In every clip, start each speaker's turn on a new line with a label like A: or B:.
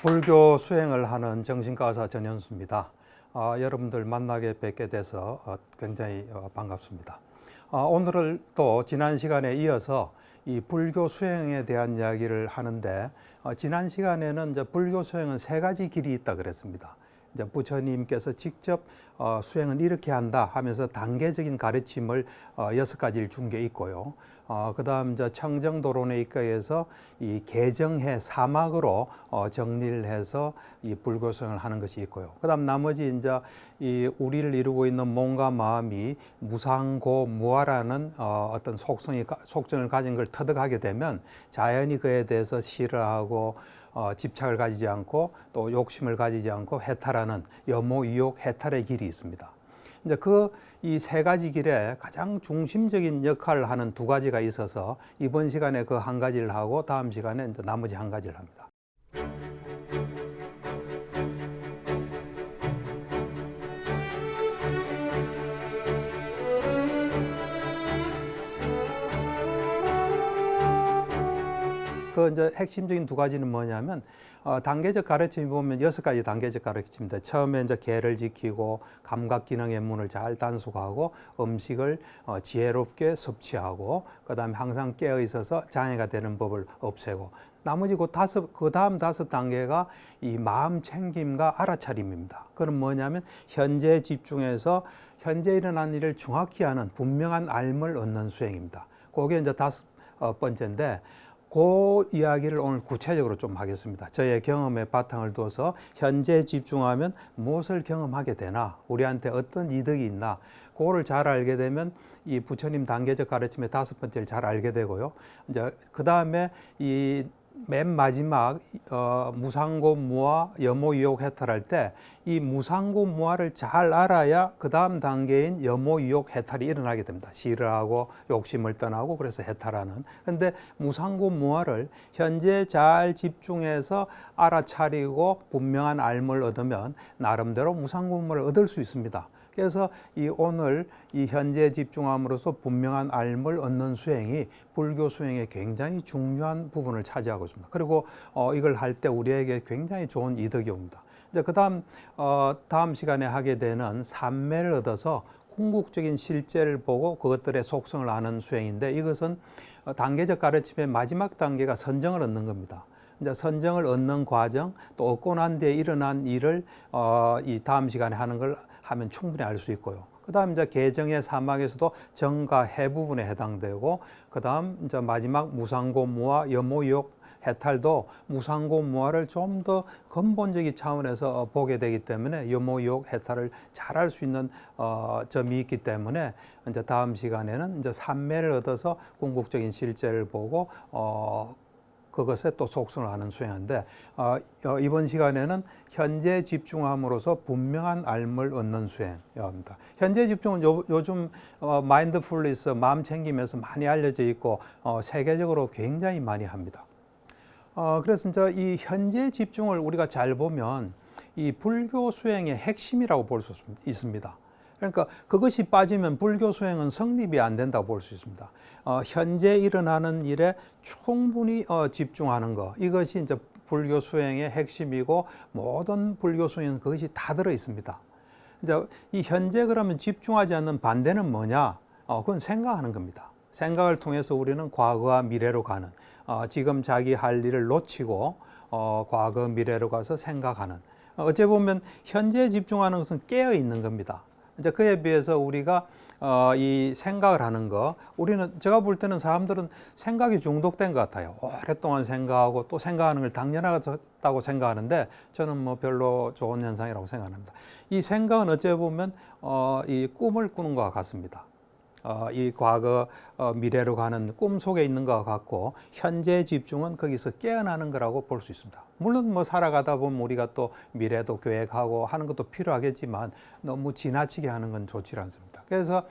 A: 불교 수행을 하는 정신과 의사 전현수입니다. 여러분들 만나게 뵙게 돼서 굉장히 반갑습니다. 오늘은 또 지난 시간에 이어서 이 불교 수행에 대한 이야기를 하는데 지난 시간에는 이제 불교 수행은 세 가지 길이 있다 그랬습니다. 이제 부처님께서 직접 수행은 이렇게 한다 하면서 단계적인 가르침을 6가지를 준 게 있고요. 그다음 이제 청정도론의과에서 이 개정해 사막으로 정리를 해서 이 불교 수행을 하는 것이 있고요. 그다음 나머지 이제 이 우리를 이루고 있는 몸과 마음이 무상고 무아라는 어떤 속성을 가진 걸 터득하게 되면 자연히 그에 대해서 싫어하고 집착을 가지지 않고 또 욕심을 가지지 않고 해탈하는 여모유욕 해탈의 길이 있습니다. 이제 이 세 가지 길에 가장 중심적인 역할을 하는 두 가지가 있어서 이번 시간에 그 한 가지를 하고 다음 시간에 이제 나머지 한 가지를 합니다. 이제 핵심적인 두 가지는 뭐냐면 단계적 가르침이 보면 6가지 단계적 가르침인데 처음에 이제 계를 지키고 감각 기능의 문을 잘 단속하고 음식을 지혜롭게 섭취하고 그다음에 항상 깨어 있어서 장애가 되는 법을 없애고 나머지 그 다음 5단계가 이 마음 챙김과 알아차림입니다. 그건 뭐냐면 현재에 집중해서 현재 일어난 일을 정확히 하는 분명한 알을 얻는 수행입니다. 그게 이제 5번째인데 그 이야기를 오늘 구체적으로 좀 하겠습니다. 저의 경험에 바탕을 둬서 현재에 집중하면 무엇을 경험하게 되나, 우리한테 어떤 이득이 있나, 그거를 잘 알게 되면 이 부처님 단계적 가르침의 5번째를 잘 알게 되고요. 이제 그 다음에 이 맨 마지막 무상고 무아 여모유욕 해탈할 때 이 무상고 무아를 잘 알아야 그 다음 단계인 여모유욕 해탈이 일어나게 됩니다. 싫어하고 욕심을 떠나고 그래서 해탈하는. 그런데 무상고 무아를 현재 잘 집중해서 알아차리고 분명한 알을 얻으면 나름대로 무상고 무아를 얻을 수 있습니다. 그래서 오늘 이 현재에 집중함으로써 분명한 알을 얻는 수행이 불교 수행의 굉장히 중요한 부분을 차지하고 있습니다. 그리고 이걸 할 때 우리에게 굉장히 좋은 이득이 옵니다. 이제 다음 시간에 하게 되는 삼매를 얻어서 궁극적인 실제를 보고 그것들의 속성을 아는 수행인데 이것은 단계적 가르침의 마지막 단계가 선정을 얻는 겁니다. 이제 선정을 얻는 과정 또 얻고 난 뒤에 일어난 일을 이 다음 시간에 하는 걸 하면 충분히 알 수 있고요. 그다음 이제 개정의 사막에서도 정과 해 부분에 해당되고 그다음 이제 마지막 무상고 무아 여모유욕 해탈도 무상고 무아를 좀 더 근본적인 차원에서 보게 되기 때문에 여모유욕 해탈을 잘할 수 있는 점이 있기 때문에 이제 다음 시간에는 이제 삼매를 얻어서 궁극적인 실제를 보고 그것에 또 속성을 아는 수행인데 이번 시간에는 현재 집중함으로써 분명한 알을 얻는 수행입니다. 현재 집중은 요즘 마인드풀니스 마음 챙김에서 많이 알려져 있고 세계적으로 굉장히 많이 합니다. 그래서 이제 이 현재 집중을 우리가 잘 보면 이 불교 수행의 핵심이라고 볼 수 있습니다. 그러니까 그것이 빠지면 불교 수행은 성립이 안 된다고 볼 수 있습니다. 현재 일어나는 일에 충분히 집중하는 것, 이것이 이제 불교 수행의 핵심이고 모든 불교 수행은 그것이 다 들어 있습니다. 이제 이 현재 그러면 집중하지 않는 반대는 뭐냐? 그건 생각하는 겁니다. 생각을 통해서 우리는 과거와 미래로 가는 지금 자기 할 일을 놓치고 과거 미래로 가서 생각하는 어찌 보면 현재에 집중하는 것은 깨어 있는 겁니다. 이제 그에 비해서 우리가 이 생각을 하는 거 제가 볼 때는 사람들은 생각이 중독된 것 같아요. 오랫동안 생각하고 또 생각하는 걸 당연하다고 생각하는데 저는 뭐 별로 좋은 현상이라고 생각합니다. 이 생각은 어찌 보면 이 꿈을 꾸는 것과 같습니다. 이 과거 미래로 가는 꿈 속에 있는 것과 같고 현재의 집중은 거기서 깨어나는 거라고 볼 수 있습니다. 물론 뭐 살아가다 보면 우리가 또 미래도 계획하고 하는 것도 필요하겠지만 너무 지나치게 하는 건 좋지 않습니다. 그래서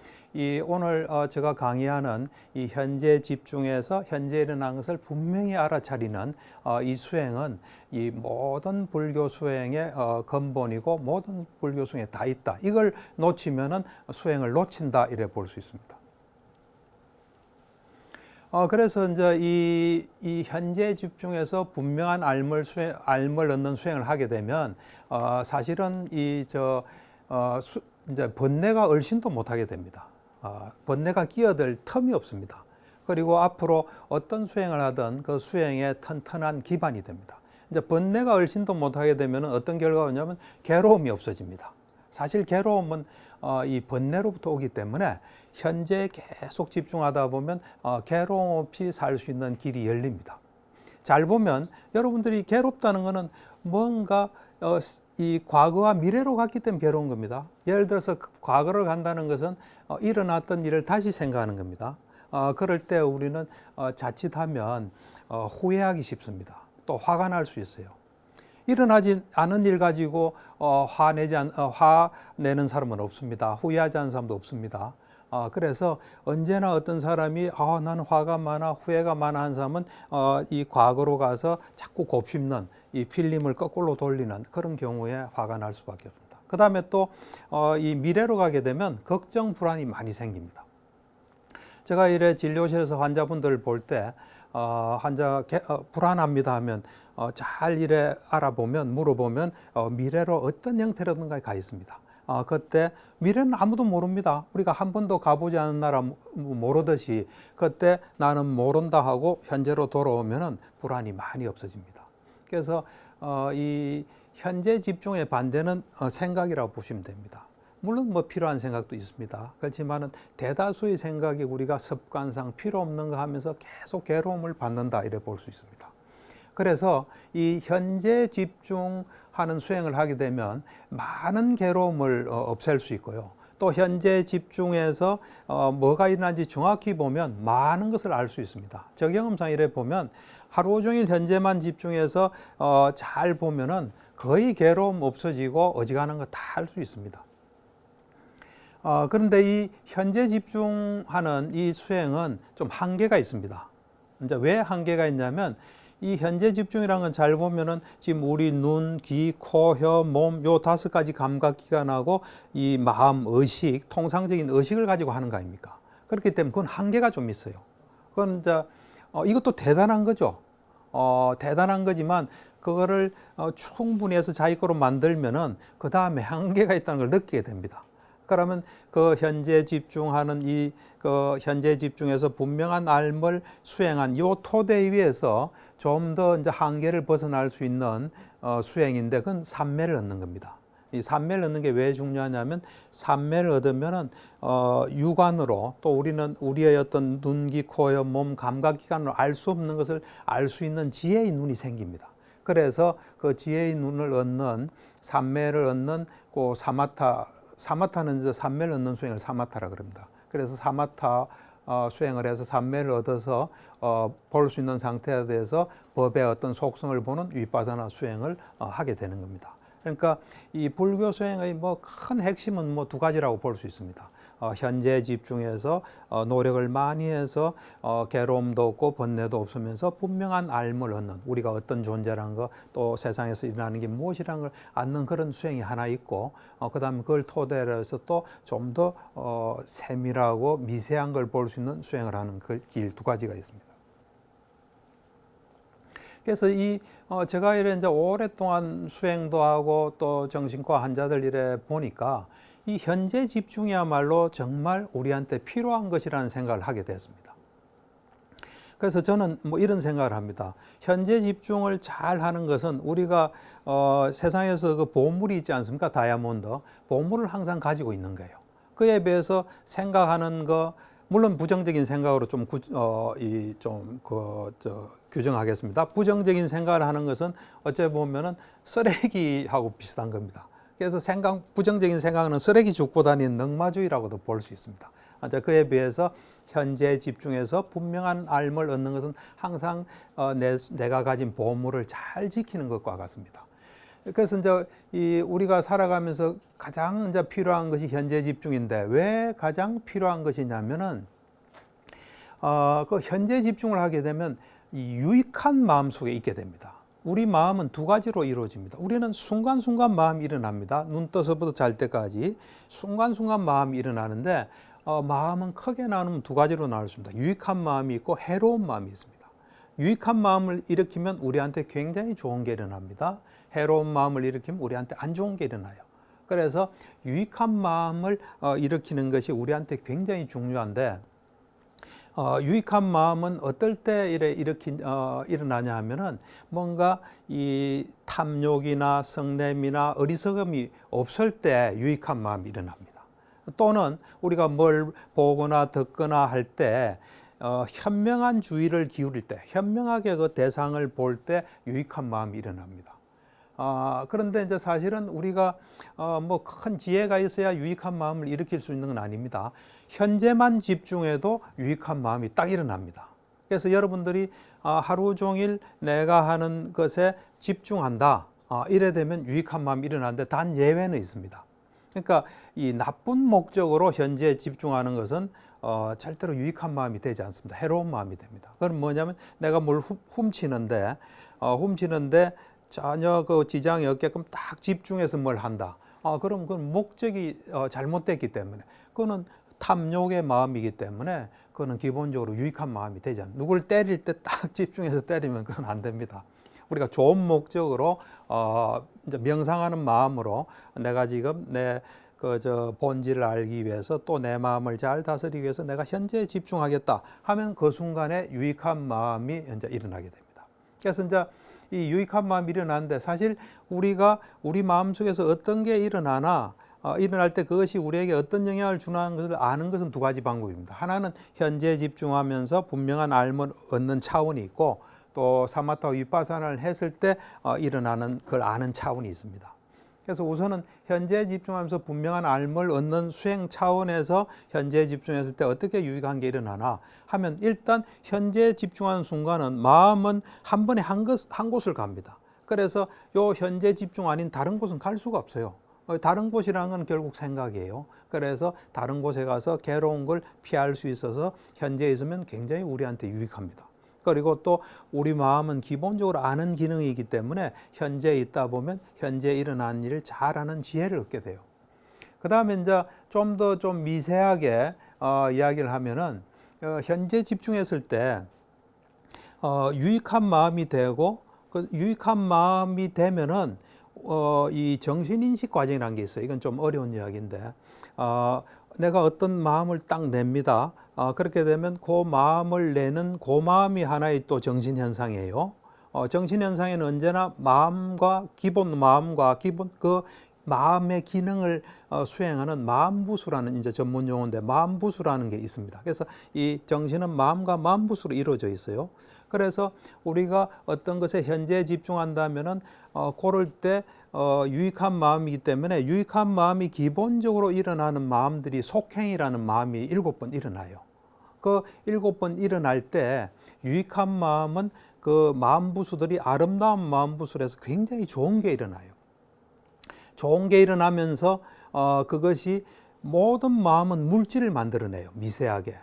A: 오늘 제가 강의하는 이 현재 집중해서 현재 일어난 것을 분명히 알아차리는 이 수행은 이 모든 불교 수행의 근본이고 모든 불교 수행에 다 있다. 이걸 놓치면은 수행을 놓친다 이래 볼 수 있습니다. 그래서 이제 이 현재 집중에서 분명한 알을 얻는 수행을 하게 되면 사실은 이제 번뇌가 얼씬도 못하게 됩니다. 번뇌가 끼어들 틈이 없습니다. 그리고 앞으로 어떤 수행을 하든 그 수행에 튼튼한 기반이 됩니다. 이제 번뇌가 얼씬도 못하게 되면 어떤 결과가 오냐면 괴로움이 없어집니다. 사실 괴로움은 이 번뇌로부터 오기 때문에 현재에 계속 집중하다 보면 괴로움 없이 살 수 있는 길이 열립니다. 잘 보면 여러분들이 괴롭다는 것은 뭔가 이 과거와 미래로 갔기 때문에 괴로운 겁니다. 예를 들어서 과거를 간다는 것은 일어났던 일을 다시 생각하는 겁니다. 그럴 때 우리는 자칫하면 후회하기 쉽습니다. 또 화가 날 수 있어요. 일어나지 않은 일 가지고 화내는 사람은 없습니다. 후회하지 않는 사람도 없습니다. 그래서 언제나 어떤 사람이 나는 화가 많아, 후회가 많아 하는 사람은 이 과거로 가서 자꾸 곱씹는 이 필름을 거꾸로 돌리는 그런 경우에 화가 날 수밖에 없습니다. 그 다음에 또 이 미래로 가게 되면 걱정, 불안이 많이 생깁니다. 제가 이래 진료실에서 환자분들 볼 때 환자가 불안합니다 하면 잘 이래 알아보면 물어보면 미래로 어떤 형태로든가 가 있습니다. 그때 미래는 아무도 모릅니다. 우리가 한 번도 가보지 않은 나라 모르듯이 그때 나는 모른다 하고 현재로 돌아오면은 불안이 많이 없어집니다. 그래서 이 현재 집중의 반대는 생각이라고 보시면 됩니다. 물론 뭐 필요한 생각도 있습니다. 그렇지만은 대다수의 생각이 우리가 습관상 필요 없는 거 하면서 계속 괴로움을 받는다 이래 볼 수 있습니다. 그래서 이 현재 집중하는 수행을 하게 되면 많은 괴로움을 없앨 수 있고요. 또 현재 집중해서 뭐가 일어난지 정확히 보면 많은 것을 알 수 있습니다. 적용험상 이래 보면 하루 종일 현재만 집중해서 잘 보면은 거의 괴로움 없어지고 어지간한 거 다 할 수 있습니다. 그런데 이 현재 집중하는 이 수행은 좀 한계가 있습니다. 이제 왜 한계가 있냐면 이 현재 집중이라는 건 잘 보면은 지금 우리 눈, 귀, 코, 혀, 몸 요 5가지 감각기관하고 이 마음, 의식, 통상적인 의식을 가지고 하는 거 아닙니까? 그렇기 때문에 그건 한계가 좀 있어요. 그건 이제 이것도 대단한 거죠. 대단한 거지만 그거를 충분히 해서 자기 거로 만들면은 그 다음에 한계가 있다는 걸 느끼게 됩니다. 그러면 그 현재 집중하는 그 현재 집중에서 분명한 알을 수행한 요 토대 위에서 좀 더 이제 한계를 벗어날 수 있는 수행인데 그건 삼매를 얻는 겁니다. 이 삼매를 얻는 게 왜 중요하냐면 삼매를 얻으면은 육안으로 또 우리는 우리의 어떤 눈, 귀, 코, 혀, 몸 감각기관으로 알 수 없는 것을 알 수 있는 지혜의 눈이 생깁니다. 그래서 그 지혜의 눈을 얻는 삼매를 얻는 그 사마타는 이제 삼매를 얻는 수행을 사마타라 그럽니다. 그래서 사마타 수행을 해서 삼매를 얻어서 볼 수 있는 상태에 대해서 법의 어떤 속성을 보는 위파사나 수행을 하게 되는 겁니다. 그러니까 이 불교 수행의 뭐 큰 핵심은 뭐 2가지라고 볼 수 있습니다. 현재 집중해서 노력을 많이 해서 괴로움도 없고 번뇌도 없으면서 분명한 알을 얻는 우리가 어떤 존재라는 거 또 세상에서 일어나는 게 무엇이라는 걸 아는 그런 수행이 하나 있고 그다음에 그걸 토대로 해서 또 좀 더 세밀하고 미세한 걸 볼 수 있는 수행을 하는 그 길 2가지가 있습니다. 그래서 제가 이래 이제 오랫동안 수행도 하고 또 정신과 환자들 이래 보니까 이 현재 집중이야말로 정말 우리한테 필요한 것이라는 생각을 하게 됐습니다. 그래서 저는 뭐 이런 생각을 합니다. 현재 집중을 잘 하는 것은 우리가 세상에서 그 보물이 있지 않습니까? 다이아몬드. 보물을 항상 가지고 있는 거예요. 그에 비해서 생각하는 거 물론 부정적인 생각으로 좀 규정하겠습니다. 부정적인 생각을 하는 것은 어찌 보면은 쓰레기하고 비슷한 겁니다. 그래서 부정적인 생각은 쓰레기 줍고 다니는 넝마주의라고도 볼 수 있습니다. 그에 비해서 현재 집중해서 분명한 알을 얻는 것은 항상 내가 가진 보물을 잘 지키는 것과 같습니다. 그래서 이제 우리가 살아가면서 가장 이제 필요한 것이 현재 집중인데 왜 가장 필요한 것이냐면은 그 현재 집중을 하게 되면 이 유익한 마음 속에 있게 됩니다. 우리 마음은 2가지로 이루어집니다. 우리는 순간순간 마음이 일어납니다. 눈 떠서부터 잘 때까지 순간순간 마음이 일어나는데 마음은 크게 나누면 두 가지로 나눌 수 있습니다. 유익한 마음이 있고 해로운 마음이 있습니다. 유익한 마음을 일으키면 우리한테 굉장히 좋은 게 일어납니다. 해로운 마음을 일으키면 우리한테 안 좋은 게 일어나요. 그래서 유익한 마음을 일으키는 것이 우리한테 굉장히 중요한데, 유익한 마음은 어떨 때 일어나냐 하면은 뭔가 이 탐욕이나 성냄이나 어리석음이 없을 때 유익한 마음이 일어납니다. 또는 우리가 뭘 보거나 듣거나 할 때 현명한 주의를 기울일 때, 현명하게 그 대상을 볼 때 유익한 마음이 일어납니다. 그런데 이제 사실은 우리가 뭐 큰 지혜가 있어야 유익한 마음을 일으킬 수 있는 건 아닙니다. 현재만 집중해도 유익한 마음이 딱 일어납니다. 그래서 여러분들이 하루 종일 내가 하는 것에 집중한다, 이래 되면 유익한 마음이 일어나는데 단 예외는 있습니다. 그러니까 이 나쁜 목적으로 현재에 집중하는 것은 절대로 유익한 마음이 되지 않습니다. 해로운 마음이 됩니다. 그럼 뭐냐면 내가 뭘 훔치는데 전혀 그 지장이 없게끔 딱 집중해서 뭘 한다. 그럼 그건 목적이 잘못됐기 때문에, 그거는 탐욕의 마음이기 때문에 그거는 기본적으로 유익한 마음이 되지 않습니다. 누굴 때릴 때 딱 집중해서 때리면 그건 안 됩니다. 우리가 좋은 목적으로 이제 명상하는 마음으로 내가 지금 내 본질을 알기 위해서 또 내 마음을 잘 다스리기 위해서 내가 현재에 집중하겠다 하면 그 순간에 유익한 마음이 이제 일어나게 됩니다. 그래서 이제 이 유익한 마음이 일어나는데, 사실 우리가 우리 마음속에서 어떤 게 일어날 때 그것이 우리에게 어떤 영향을 주는 것을 아는 것은 두 가지 방법입니다. 하나는 현재에 집중하면서 분명한 알을 얻는 차원이 있고, 또 사마타 위파사나를 했을 때 일어나는 그걸 아는 차원이 있습니다. 그래서 우선은 현재에 집중하면서 분명한 알을 얻는 수행 차원에서 현재에 집중했을 때 어떻게 유익한 게 일어나나 하면, 일단 현재에 집중하는 순간은 마음은 한 번에 한 곳을 갑니다. 그래서 요 현재 집중 아닌 다른 곳은 갈 수가 없어요. 다른 곳이라는 건 결국 생각이에요. 그래서 다른 곳에 가서 괴로운 걸 피할 수 있어서 현재에 있으면 굉장히 우리한테 유익합니다. 그리고 또 우리 마음은 기본적으로 아는 기능이기 때문에 현재에 있다 보면 현재에 일어난 일을 잘 아는 지혜를 얻게 돼요. 그 다음에 이제 좀 더 미세하게 이야기를 하면은 현재 집중했을 때 유익한 마음이 되고, 그 유익한 마음이 되면은 이 정신인식 과정이라는 게 있어요. 이건 좀 어려운 이야기인데, 내가 어떤 마음을 딱 냅니다. 그렇게 되면 그 마음을 내는 그 마음이 하나의 또 정신현상이에요. 정신현상에는 언제나 마음과 기본 그 마음의 기능을 수행하는 마음부수라는 이제 전문 용어인데, 마음부수라는 게 있습니다. 그래서 이 정신은 마음과 마음부수로 이루어져 있어요. 그래서 우리가 어떤 것에 현재에 집중한다면은 그럴 때 유익한 마음이기 때문에, 유익한 마음이 기본적으로 일어나는 마음들이 속행이라는 마음이 7번 일어나요. 그 7번 일어날 때 유익한 마음은 그 마음부수들이 아름다운 마음부수라서 굉장히 좋은 게 일어나요. 좋은 게 일어나면서 그것이 모든 마음은 물질을 만들어내요. 미세하게.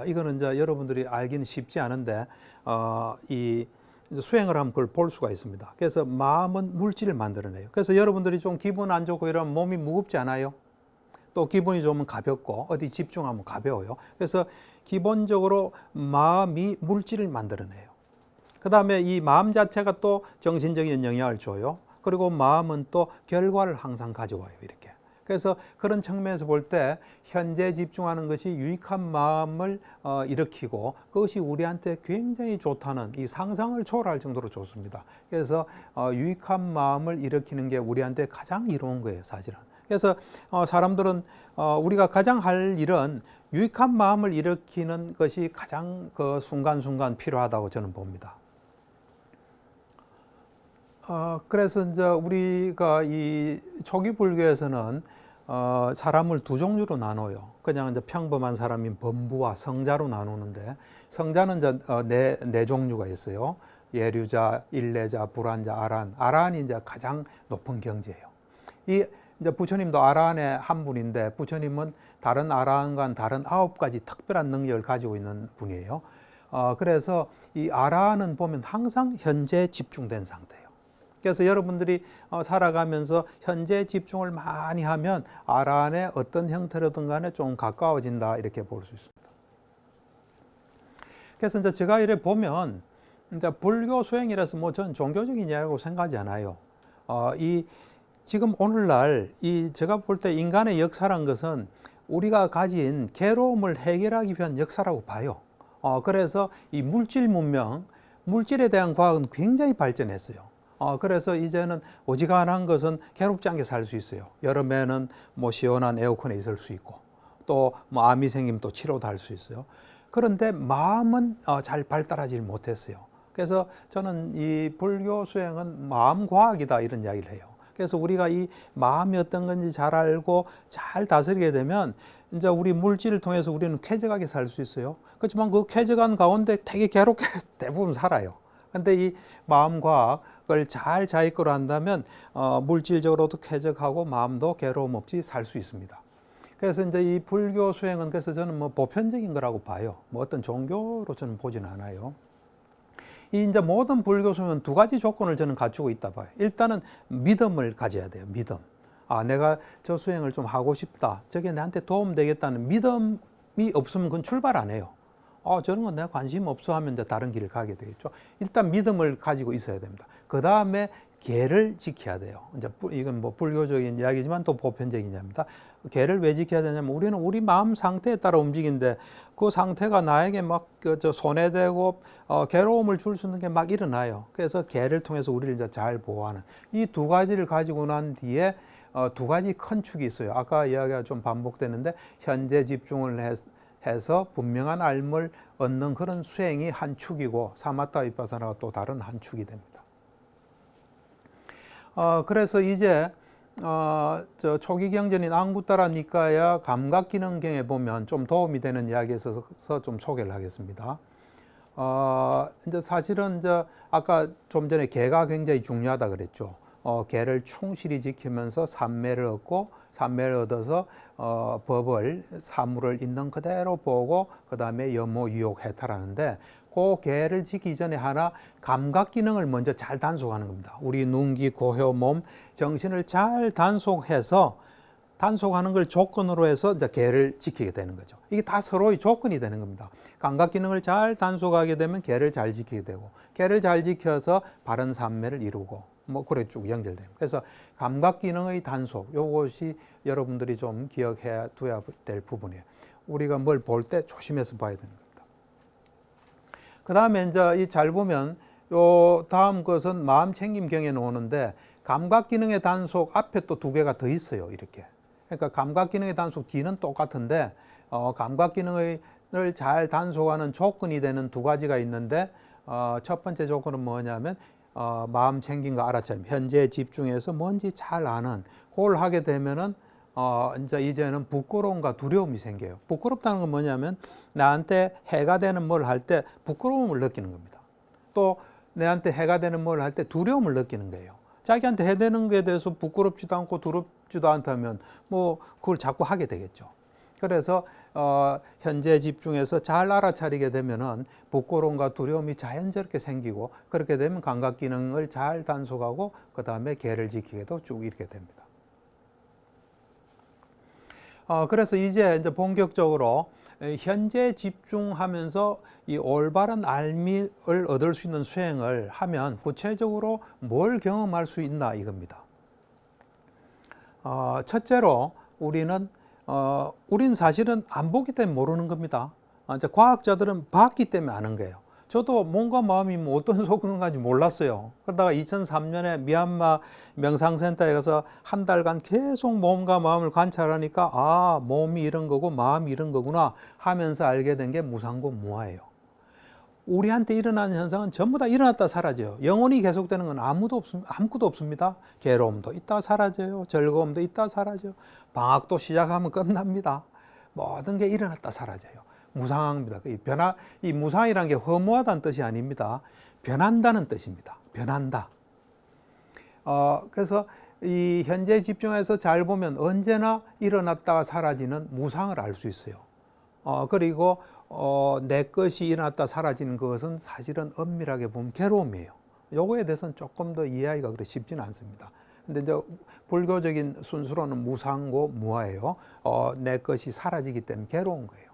A: 이거는 이제 여러분들이 알기는 쉽지 않은데 이 수행을 하면 그걸 볼 수가 있습니다. 그래서 마음은 물질을 만들어내요. 그래서 여러분들이 좀 기분 안 좋고 이러면 몸이 무겁지 않아요? 또 기분이 좋으면 가볍고, 어디 집중하면 가벼워요. 그래서 기본적으로 마음이 물질을 만들어내요. 그 다음에 이 마음 자체가 또 정신적인 영향을 줘요. 그리고 마음은 또 결과를 항상 가져와요. 이렇게. 그래서 그런 측면에서 볼 때 현재 집중하는 것이 유익한 마음을 일으키고, 그것이 우리한테 굉장히 좋다는, 이 상상을 초월할 정도로 좋습니다. 그래서 유익한 마음을 일으키는 게 우리한테 가장 이로운 거예요, 사실은. 그래서 사람들은 우리가 가장 할 일은 유익한 마음을 일으키는 것이 가장 그 순간순간 필요하다고 저는 봅니다. 그래서 이제 우리가 이 초기 불교에서는 사람을 두 종류로 나눠요. 그냥 이제 평범한 사람인 범부와 성자로 나누는데, 성자는 이제 네 종류가 있어요. 예류자, 일례자, 불안자, 아란. 아란이 이제 가장 높은 경지예요. 이제 부처님도 아란의 한 분인데, 부처님은 다른 아란과는 다른 9가지 특별한 능력을 가지고 있는 분이에요. 그래서 이 아란은 보면 항상 현재에 집중된 상태예요. 그래서 여러분들이 살아가면서 현재 집중을 많이 하면 아란에 어떤 형태로든 간에 좀 가까워진다 이렇게 볼 수 있습니다. 그래서 이제 제가 이래 보면 이제 불교 수행이라서 뭐 전 종교적인 이야기라고 생각하지 않아요. 이 지금 오늘날 이 제가 볼 때 인간의 역사란 것은 우리가 가진 괴로움을 해결하기 위한 역사라고 봐요. 그래서 이 물질 문명, 물질에 대한 과학은 굉장히 발전했어요. 그래서 이제는 어지간한 것은 괴롭지 않게 살 수 있어요. 여름에는 뭐 시원한 에어컨에 있을 수 있고 또 뭐 암이 생기면 또 치료도 할 수 있어요. 그런데 마음은 잘 발달하지 못했어요. 그래서 저는 이 불교 수행은 마음 과학이다 이런 이야기를 해요. 그래서 우리가 이 마음이 어떤 건지 잘 알고 잘 다스리게 되면 이제 우리 물질을 통해서 우리는 쾌적하게 살 수 있어요. 그렇지만 그 쾌적한 가운데 되게 괴롭게 대부분 살아요. 근데 이 마음 과학을 잘 자기거로 한다면 물질적으로도 쾌적하고 마음도 괴로움 없이 살 수 있습니다. 그래서 이제 이 불교 수행은 그래서 저는 뭐 보편적인 거라고 봐요. 뭐 어떤 종교로 저는 보진 않아요. 이 이제 모든 불교 수행은 두 가지 조건을 저는 갖추고 있다 봐요. 일단은 믿음을 가져야 돼요. 믿음. 내가 저 수행을 좀 하고 싶다. 저게 나한테 도움 되겠다는 믿음이 없으면 그건 출발 안 해요. 저런 건 내가 관심 없어 하면 이제 다른 길을 가게 되겠죠. 일단 믿음을 가지고 있어야 됩니다. 그 다음에 계를 지켜야 돼요. 이제 이건 뭐 불교적인 이야기지만 또 보편적인 이야기입니다. 계를 왜 지켜야 되냐면 우리는 우리 마음 상태에 따라 움직이는데 그 상태가 나에게 막 손해되고 괴로움을 줄 수 있는 게 막 일어나요. 그래서 계를 통해서 우리를 이제 잘 보호하는 이 두 가지를 가지고 난 뒤에 두 가지 큰 축이 있어요. 아까 이야기가 좀 반복되는데 현재 집중을 해서 분명한 알을 얻는 그런 수행이 한 축이고 사마타 비파사나가 또 다른 한 축이 됩니다. 그래서 이제 저 초기 경전인 앙구타라 니카야 감각기능경에 보면 좀 도움이 되는 이야기에 있어서 좀 소개를 하겠습니다. 이제 사실은 이제 아까 좀 전에 계가 굉장히 중요하다 그랬죠. 계를 충실히 지키면서 삼매를 얻고 삼매를 얻어서 법을 사물을 있는 그대로 보고 그 다음에 염호 유욕 해탈하는데 그 계를 지키기 전에 하나 감각 기능을 먼저 잘 단속하는 겁니다. 우리 눈, 귀, 코, 혀, 몸, 정신을 잘 단속하는 걸 조건으로 해서 이제 계를 지키게 되는 거죠. 이게 다 서로의 조건이 되는 겁니다. 감각 기능을 잘 단속하게 되면 계를 잘 지키게 되고 계를 잘 지켜서 바른 삼매를 이루고 뭐 그래 쭉 연결돼요. 그래서 감각 기능의 단속 요것이 여러분들이 좀 기억해 둬야 될 부분이에요. 우리가 뭘 볼 때 조심해서 봐야 되는 겁니다. 그 다음에 이제 이 잘 보면 요 다음 것은 마음 챙김경에 나오는데 감각 기능의 단속 앞에 또 두 개가 더 있어요. 이렇게. 그러니까 감각 기능의 단속 뒤는 똑같은데 감각 기능을 잘 단속하는 조건이 되는 두 가지가 있는데 첫 번째 조건은 뭐냐면 마음 챙김과 알아차림, 현재에 집중해서 뭔지 잘 아는 그걸 하게 되면은 이제는 부끄러움과 두려움이 생겨요. 부끄럽다는 건 뭐냐면 나한테 해가 되는 뭘 할 때 부끄러움을 느끼는 겁니다. 또 내한테 해가 되는 뭘 할 때 두려움을 느끼는 거예요. 자기한테 해되는 것에 대해서 부끄럽지도 않고 두렵지도 않다면 뭐 그걸 자꾸 하게 되겠죠. 그래서 현재 집중해서 잘 알아차리게 되면은 부끄러움과 두려움이 자연스럽게 생기고 그렇게 되면 감각 기능을 잘 단속하고 그 다음에 계를 지키게도 쭉 이렇게 됩니다. 그래서 이제 본격적으로 현재 집중하면서 이 올바른 알미를 얻을 수 있는 수행을 하면 구체적으로 뭘 경험할 수 있나 이겁니다. 첫째로 우리는 사실은 안 보기 때문에 모르는 겁니다. 이제 과학자들은 봤기 때문에 아는 거예요. 저도 몸과 마음이 뭐 어떤 속는지 몰랐어요. 그러다가 2003년에 미얀마 명상센터에 가서 한 달간 계속 몸과 마음을 관찰하니까 몸이 이런 거고 마음이 이런 거구나 하면서 알게 된 게 무상고 무아예요. 우리한테 일어나는 현상은 전부 다 일어났다 사라져요. 영원히 계속되는 건 아무것도 없습니다. 괴로움도 있다 사라져요. 즐거움도 있다 사라져요. 방학도 시작하면 끝납니다. 모든 게 일어났다 사라져요. 무상합니다. 이 무상이라는 게 허무하다는 뜻이 아닙니다. 변한다는 뜻입니다. 변한다. 그래서 이 현재 집중해서 잘 보면 언제나 일어났다가 사라지는 무상을 알 수 있어요. 그리고 내 것이 일어났다 사라지는 것은 사실은 엄밀하게 보면 괴로움이에요. 요거에 대해서는 조금 더 이해하기가 그래 쉽지는 않습니다. 근데 이제 불교적인 순수로는 무상고 무아예요. 내 것이 사라지기 때문에 괴로운 거예요.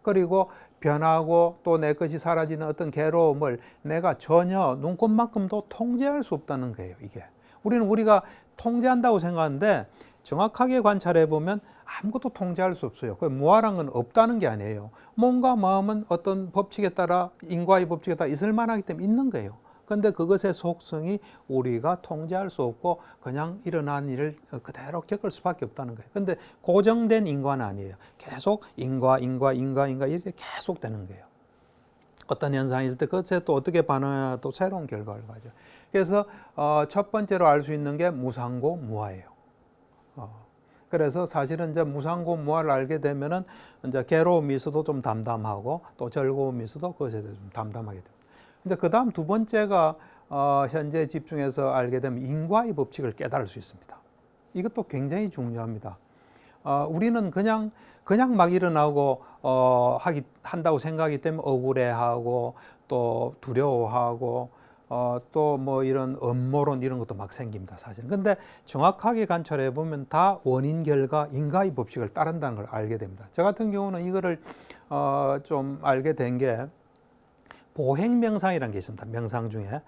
A: 그리고 변하고 또 내 것이 사라지는 어떤 괴로움을 내가 전혀 눈꼽만큼도 통제할 수 없다는 거예요, 이게. 우리가 통제한다고 생각하는데 정확하게 관찰해 보면 아무것도 통제할 수 없어요. 그 무아란 건 없다는 게 아니에요. 몸과 마음은 어떤 법칙에 따라, 인과의 법칙에 따라 있을 만하기 때문에 있는 거예요. 그런데 그것의 속성이 우리가 통제할 수 없고 그냥 일어난 일을 그대로 겪을 수밖에 없다는 거예요. 그런데 고정된 인과는 아니에요. 계속 인과 이렇게 계속 되는 거예요. 어떤 현상이 있을 때 그것에 또 어떻게 반응하냐 또 새로운 결과를 가져. 그래서 첫 번째로 알 수 있는 게 무상고 무아예요. 그래서 사실은 이제 무상고 무아를 알게 되면은 이제 괴로움이 있어도 좀 담담하고 또 즐거움이 있어도 그것에 대해서 좀 담담하게 됩니다. 근데 그 다음 두 번째가 현재 집중해서 알게 되면 인과의 법칙을 깨달을 수 있습니다. 이것도 굉장히 중요합니다. 우리는 그냥 막 일어나고 한다고 생각하기 때문에 억울해하고 또 두려워하고 또 뭐 이런 음모론 이런 것도 막 생깁니다, 사실. 근데 정확하게 관찰해 보면 다 원인 결과 인과의 법칙을 따른다는 걸 알게 됩니다. 저 같은 경우는 이거를 좀 알게 된 게 보행명상이라는 게 있습니다. 명상 중에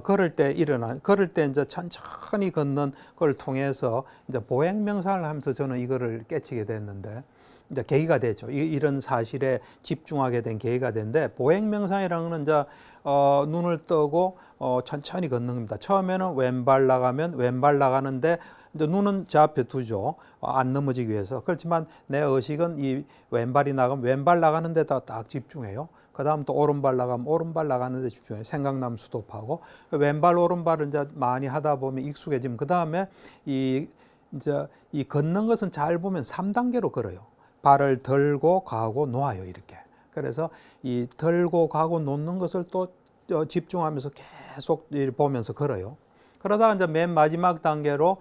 A: 걸을 때 이제 천천히 걷는 걸 통해서 이제 보행명상을 하면서 저는 이거를 깨치게 됐는데 이제 계기가 됐죠. 이런 사실에 집중하게 된 계기가 됐는데 보행명상이라는 건 이제 눈을 뜨고 천천히 걷는 겁니다. 처음에는 왼발 나가면 왼발 나가는데 이제 눈은 제 앞에 두죠. 안 넘어지기 위해서. 그렇지만 내 의식은 이 왼발이 나가면 왼발 나가는 데다 딱 집중해요. 그 다음 또 오른발 나가면 오른발 나가는 데 집중해요. 생각나면 스톱하고. 왼발 오른발을 이제 많이 하다 보면 익숙해지면 그 다음에 이제 이 걷는 것은 잘 보면 3단계로 걸어요. 발을 들고 가고 놓아요, 이렇게. 그래서 이 들고 가고 놓는 것을 또 집중하면서 계속 보면서 걸어요. 그러다가 이제 맨 마지막 단계로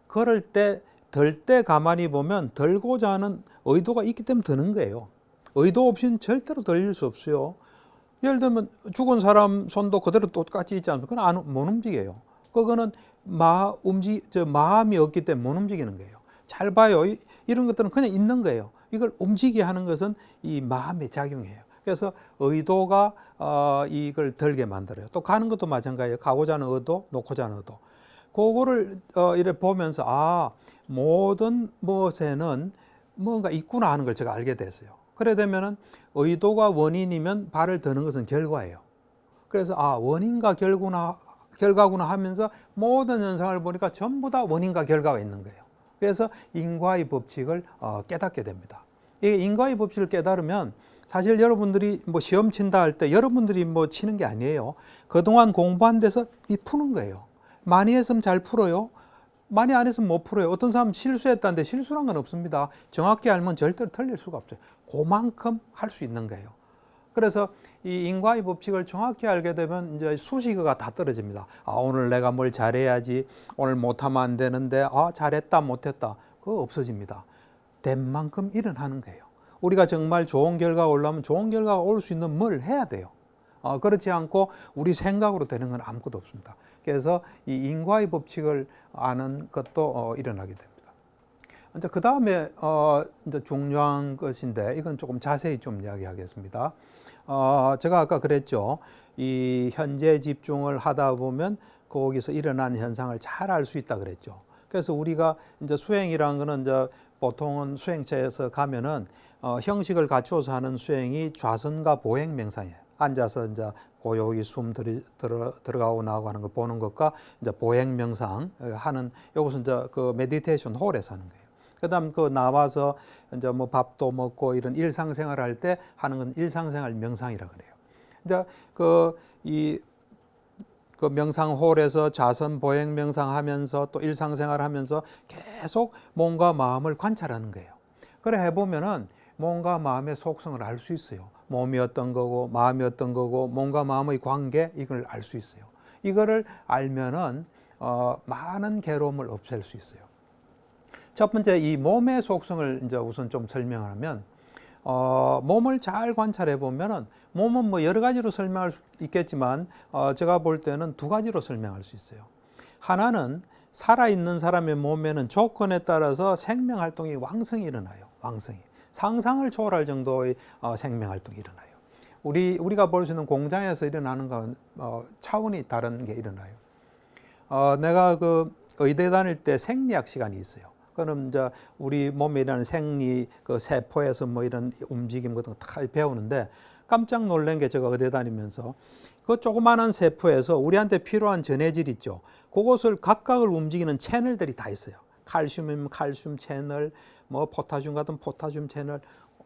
A: 걸을 때, 들 때 가만히 보면 들고자 하는 의도가 있기 때문에 드는 거예요. 의도 없이는 절대로 들릴 수 없어요. 예를 들면 죽은 사람 손도 그대로 똑같이 있지 않습니까? 그건 못 움직여요. 그거는 마음이 없기 때문에 못 움직이는 거예요. 잘 봐요. 이런 것들은 그냥 있는 거예요. 이걸 움직이게 하는 것은 이 마음의 작용이에요. 그래서 의도가 이걸 들게 만들어요. 또 가는 것도 마찬가지예요. 가고자 하는 의도, 놓고자 하는 의도. 그거를 이렇게 보면서 모든 무엇에는 뭔가 있구나 하는 걸 제가 알게 됐어요. 그래 되면은 의도가 원인이면 발을 드는 것은 결과예요. 그래서 원인과 결과구나 하면서 모든 현상을 보니까 전부 다 원인과 결과가 있는 거예요. 그래서 인과의 법칙을 깨닫게 됩니다. 이 인과의 법칙을 깨달으면 사실 여러분들이 뭐 시험 친다 할 때 여러분들이 뭐 치는 게 아니에요. 그동안 공부한 데서 푸는 거예요. 많이 했으면 잘 풀어요. 많이 안 했으면 못 풀어요. 어떤 사람은 실수했다는데 실수란 건 없습니다. 정확히 알면 절대로 틀릴 수가 없어요. 그만큼 할 수 있는 거예요. 그래서 이 인과의 법칙을 정확히 알게 되면 이제 수식어가 다 떨어집니다. 오늘 내가 뭘 잘해야지, 오늘 못하면 안 되는데, 잘했다, 못했다. 그거 없어집니다. 된 만큼 일어나는 거예요. 우리가 정말 좋은 결과가 오려면 좋은 결과가 올 수 있는 뭘 해야 돼요. 그렇지 않고 우리 생각으로 되는 건 아무것도 없습니다. 그래서 이 인과의 법칙을 아는 것도 일어나게 됩니다. 이제 그 다음에 이제 중요한 것인데 이건 조금 자세히 좀 이야기하겠습니다. 제가 아까 그랬죠. 이 현재 집중을 하다 보면 거기서 일어난 현상을 잘 알 수 있다 그랬죠. 그래서 우리가 이제 수행이라는 거는 이제 보통은 수행체에서 가면은 형식을 갖추어서 하는 수행이 좌선과 보행 명상이에요. 앉아서 이제 고요히 숨 들어가고 나가고 하는 걸 보는 것과 이제 보행 명상 하는 이것은 이제 그 메디테이션 홀에서 하는 거예요. 그다음 나와서 이제 뭐 밥도 먹고 이런 일상생활 할 때 하는 건 일상생활 명상이라 그래요. 이제 그 명상홀에서 좌선 보행 명상하면서 또 일상생활 하면서 계속 몸과 마음을 관찰하는 거예요. 그래 해보면은 몸과 마음의 속성을 알 수 있어요. 몸이 어떤 거고 마음이 어떤 거고 몸과 마음의 관계 이걸 알 수 있어요. 이거를 알면은 많은 괴로움을 없앨 수 있어요. 첫 번째 이 몸의 속성을 이제 우선 좀 설명하면 몸을 잘 관찰해 보면은 몸은 뭐 여러 가지로 설명할 수 있겠지만 제가 볼 때는 두 가지로 설명할 수 있어요. 하나는 살아있는 사람의 몸에는 조건에 따라서 생명 활동이 왕성히 일어나요. 왕성히. 상상을 초월할 정도의 생명 활동이 일어나요. 우리가 볼 수 있는 공장에서 일어나는 건 차원이 다른 게 일어나요. 내가 그 의대 다닐 때 생리학 시간이 있어요. 그럼 이제 우리 몸에 일어나는 생리, 그 세포에서 뭐 이런 움직임 같은 거 다 배우는데 깜짝 놀란 게 제가 의대 다니면서 그 조그마한 세포에서 우리한테 필요한 전해질 있죠. 그것을 각각을 움직이는 채널들이 다 있어요. 칼슘이면 칼슘 채널, 뭐 포타슘 같은 포타슘 채널.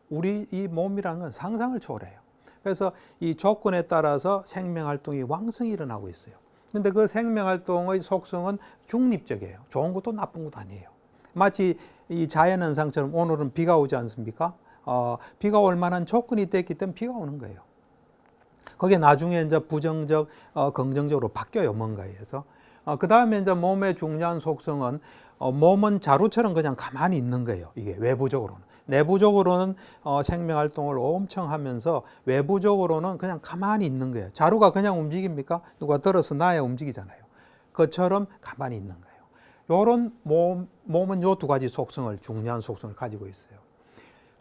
A: 우리 이 몸이라는 건 상상을 초월해요. 그래서 이 조건에 따라서 생명 활동이 왕성히 일어나고 있어요. 근데 그 생명 활동의 속성은 중립적이에요. 좋은 것도 나쁜 것도 아니에요. 마치 이 자연현상처럼 오늘은 비가 오지 않습니까? 비가 올 만한 조건이 됐기 때문에 비가 오는 거예요. 그게 나중에 이제 부정적, 긍정적으로 바뀌어요, 뭔가에 의해서. 그 다음에 이제 몸의 중요한 속성은 몸은 자루처럼 그냥 가만히 있는 거예요. 이게 외부적으로는. 내부적으로는 생명 활동을 엄청 하면서 외부적으로는 그냥 가만히 있는 거예요. 자루가 그냥 움직입니까? 누가 들어서 놔야 움직이잖아요. 그것처럼 가만히 있는 거예요. 요런 몸은 요 두 가지 속성을, 중요한 속성을 가지고 있어요.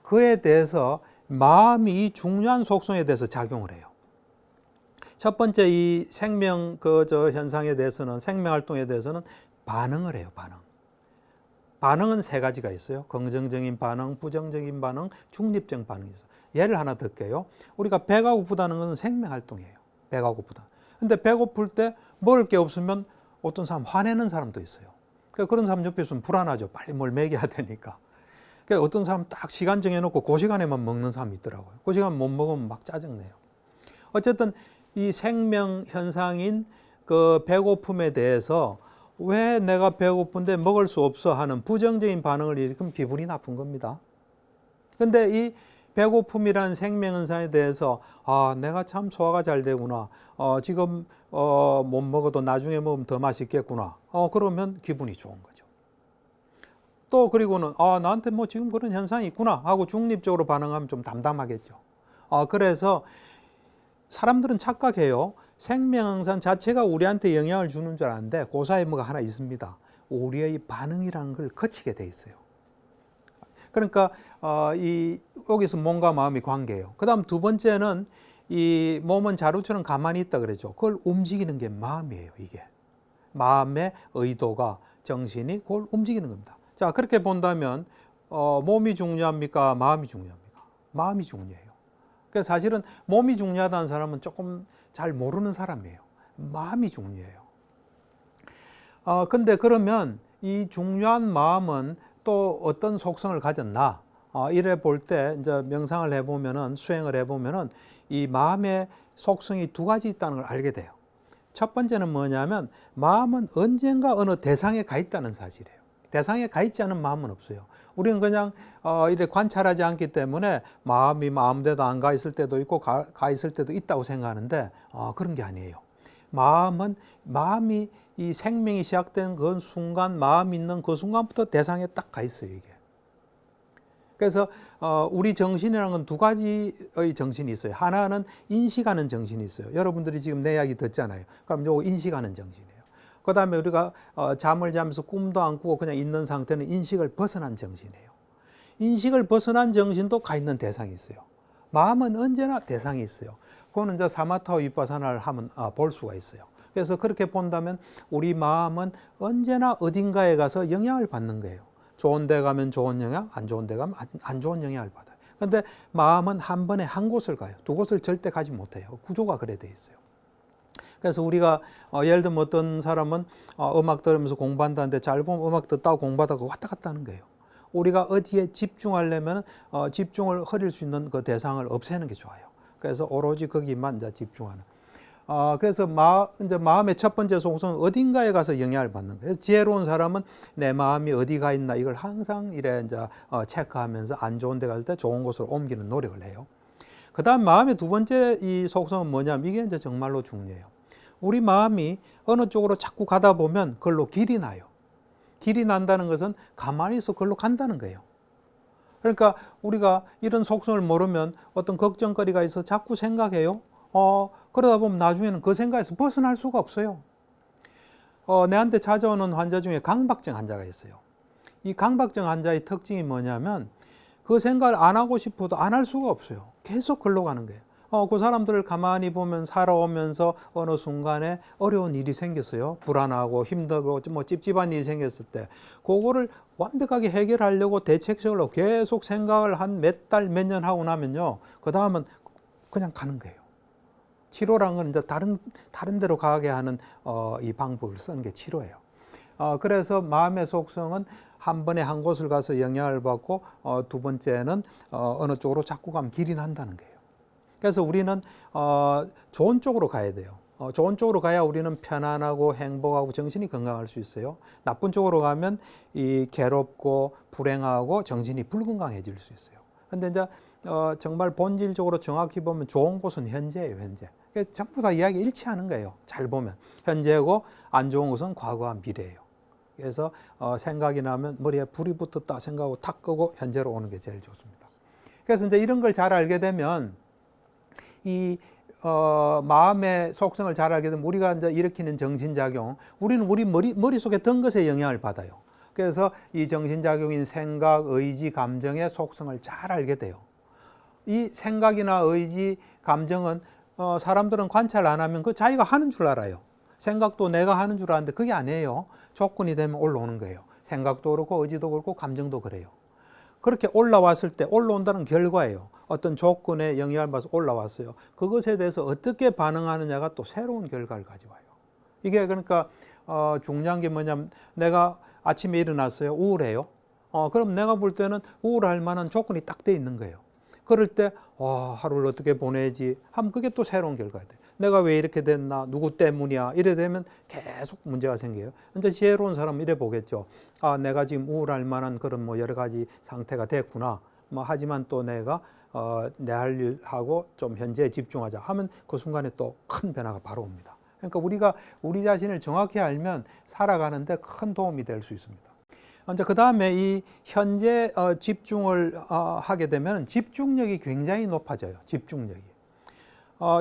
A: 그에 대해서 마음이 이 중요한 속성에 대해서 작용을 해요. 첫 번째 이 생명 현상에 대해서는, 생명 활동에 대해서는 반응을 해요. 반응은 세 가지가 있어요. 긍정적인 반응, 부정적인 반응, 중립적 반응이 있어요. 예를 하나 들게요. 우리가 배가 고프다는 것은 생명 활동이에요. 배가 고프다. 근데 배고플 때 먹을 게 없으면 어떤 사람 화내는 사람도 있어요. 그러니까 그런 사람 옆에 있으면 불안하죠. 빨리 뭘 먹여야 되니까. 그러니까 어떤 사람 딱 시간 정해놓고 그 시간에만 먹는 사람이 있더라고요. 그 시간 못 먹으면 막 짜증내요. 어쨌든 이 생명 현상인 그 배고픔에 대해서 왜 내가 배고픈데 먹을 수 없어 하는 부정적인 반응을 일으키면 기분이 나쁜 겁니다. 근데 이 배고픔이라는 생명 현상에 대해서 내가 참 소화가 잘 되구나. 지금 못 먹어도 나중에 먹으면 더 맛있겠구나. 그러면 기분이 좋은 거죠. 또 그리고는 나한테 뭐 지금 그런 현상이 있구나 하고 중립적으로 반응하면 좀 담담하겠죠. 그래서 사람들은 착각해요. 생명현상 자체가 우리한테 영향을 주는 줄 아는데 그 사이에 뭐가 하나 있습니다. 우리의 반응이라는 걸 거치게 돼 있어요. 그러니까 여기서 몸과 마음이 관계예요. 그 다음 두 번째는 이 몸은 자루처럼 가만히 있다 그러죠. 그걸 움직이는 게 마음이에요. 이게 마음의 의도가, 정신이 그걸 움직이는 겁니다. 자, 그렇게 본다면 몸이 중요합니까? 마음이 중요합니까? 마음이 중요해요. 그래서 사실은 몸이 중요하다는 사람은 조금 잘 모르는 사람이에요. 마음이 중요해요. 근데 그러면 이 중요한 마음은 또 어떤 속성을 가졌나? 이래 볼 때 이제 명상을 해보면은, 수행을 해보면은 이 마음의 속성이 두 가지 있다는 걸 알게 돼요. 첫 번째는 뭐냐면 마음은 언젠가 어느 대상에 가 있다는 사실이에요. 대상에 가 있지 않은 마음은 없어요. 우리는 그냥 이렇게 관찰하지 않기 때문에 마음이 마음대로 안 가 있을 때도 있고 가 있을 때도 있다고 생각하는데 그런 게 아니에요. 마음이 이 생명이 시작된 그 순간, 마음 있는 그 순간부터 대상에 딱 가 있어요, 이게. 그래서 우리 정신이라는 건 두 가지의 정신이 있어요. 하나는 인식하는 정신이 있어요. 여러분들이 지금 내 이야기 듣잖아요. 그럼 요거 인식하는 정신이에요. 그 다음에 우리가 잠을 자면서 꿈도 안 꾸고 그냥 있는 상태는 인식을 벗어난 정신이에요. 인식을 벗어난 정신도 가 있는 대상이 있어요. 마음은 언제나 대상이 있어요. 그거는 이제 사마타 위파사나를 하면 볼 수가 있어요. 그래서 그렇게 본다면 우리 마음은 언제나 어딘가에 가서 영향을 받는 거예요. 좋은 데 가면 좋은 영향, 안 좋은 데 가면 안 좋은 영향을 받아요. 그런데 마음은 한 번에 한 곳을 가요. 두 곳을 절대 가지 못해요. 구조가 그래 돼 있어요. 그래서 우리가 예를 들면 어떤 사람은 음악 들으면서 공부한다는데 잘 보면 음악 듣다가 공부하다가 왔다 갔다 하는 거예요. 우리가 어디에 집중하려면 집중을 흐릴 수 있는 그 대상을 없애는 게 좋아요. 그래서 오로지 거기만 이제 집중하는. 그래서 이제 마음의 첫 번째 속성은 어딘가에 가서 영향을 받는 거예요. 지혜로운 사람은 내 마음이 어디가 있나 이걸 항상 이래 이제 체크하면서 안 좋은 데 갈 때 좋은 곳으로 옮기는 노력을 해요. 그 다음 마음의 두 번째 이 속성은 뭐냐면 이게 이제 정말로 중요해요. 우리 마음이 어느 쪽으로 자꾸 가다 보면 그걸로 길이 나요. 길이 난다는 것은 가만히 있어 그걸로 간다는 거예요. 그러니까 우리가 이런 속성을 모르면 어떤 걱정거리가 있어 자꾸 생각해요. 그러다 보면 나중에는 그 생각에서 벗어날 수가 없어요. 내한테 찾아오는 환자 중에 강박증 환자가 있어요. 이 강박증 환자의 특징이 뭐냐면 그 생각을 안 하고 싶어도 안 할 수가 없어요. 계속 흘러가는 거예요. 그 사람들을 가만히 보면 살아오면서 어느 순간에 어려운 일이 생겼어요. 불안하고 힘들고 뭐 찝찝한 일이 생겼을 때 그거를 완벽하게 해결하려고 대책적으로 계속 생각을 한 몇 달, 몇 년 하고 나면요. 그 다음은 그냥 가는 거예요. 치료라는 건 이제 다른 데로 가게 하는 이 방법을 쓰는 게 치료예요. 그래서 마음의 속성은 한 번에 한 곳을 가서 영향을 받고 두 번째는 어느 쪽으로 자꾸 가면 길이 난다는 거예요. 그래서 우리는 좋은 쪽으로 가야 돼요. 좋은 쪽으로 가야 우리는 편안하고 행복하고 정신이 건강할 수 있어요. 나쁜 쪽으로 가면 이 괴롭고 불행하고 정신이 불건강해질 수 있어요. 근데 이제 정말 본질적으로 정확히 보면 좋은 곳은 현재예요, 현재. 전부 다 이야기 일치하는 거예요. 잘 보면 현재고 안 좋은 것은 과거와 미래예요. 그래서 생각이 나면 머리에 불이 붙었다 생각하고 탁 끄고 현재로 오는 게 제일 좋습니다. 그래서 이제 이런 걸 잘 알게 되면 이 마음의 속성을 잘 알게 되면 우리가 이제 일으키는 정신작용, 우리는 우리 머릿속에 든 것에 영향을 받아요. 그래서 이 정신작용인 생각, 의지, 감정의 속성을 잘 알게 돼요. 이 생각이나 의지, 감정은 사람들은 관찰 안 하면 그 자기가 하는 줄 알아요. 생각도 내가 하는 줄 아는데 그게 아니에요. 조건이 되면 올라오는 거예요. 생각도 그렇고 의지도 그렇고 감정도 그래요. 그렇게 올라왔을 때 올라온다는 결과예요. 어떤 조건에 영향을 받아서 올라왔어요. 그것에 대해서 어떻게 반응하느냐가 또 새로운 결과를 가져와요. 이게 그러니까 중요한 게 뭐냐면 내가 아침에 일어났어요. 우울해요. 그럼 내가 볼 때는 우울할 만한 조건이 딱 돼 있는 거예요. 그럴 때 하루를 어떻게 보내지 하면 그게 또 새로운 결과가 돼요. 내가 왜 이렇게 됐나? 누구 때문이야? 이래 되면 계속 문제가 생겨요. 이제 지혜로운 사람은 이래 보겠죠. 내가 지금 우울할 만한 그런 뭐 여러 가지 상태가 됐구나. 하지만 또 내가 내 할 일 하고 좀 현재에 집중하자 하면 그 순간에 또 큰 변화가 바로 옵니다. 그러니까 우리가 우리 자신을 정확히 알면 살아가는데 큰 도움이 될 수 있습니다. 이제 그 다음에 이 현재 집중을 하게 되면 집중력이 굉장히 높아져요. 집중력이.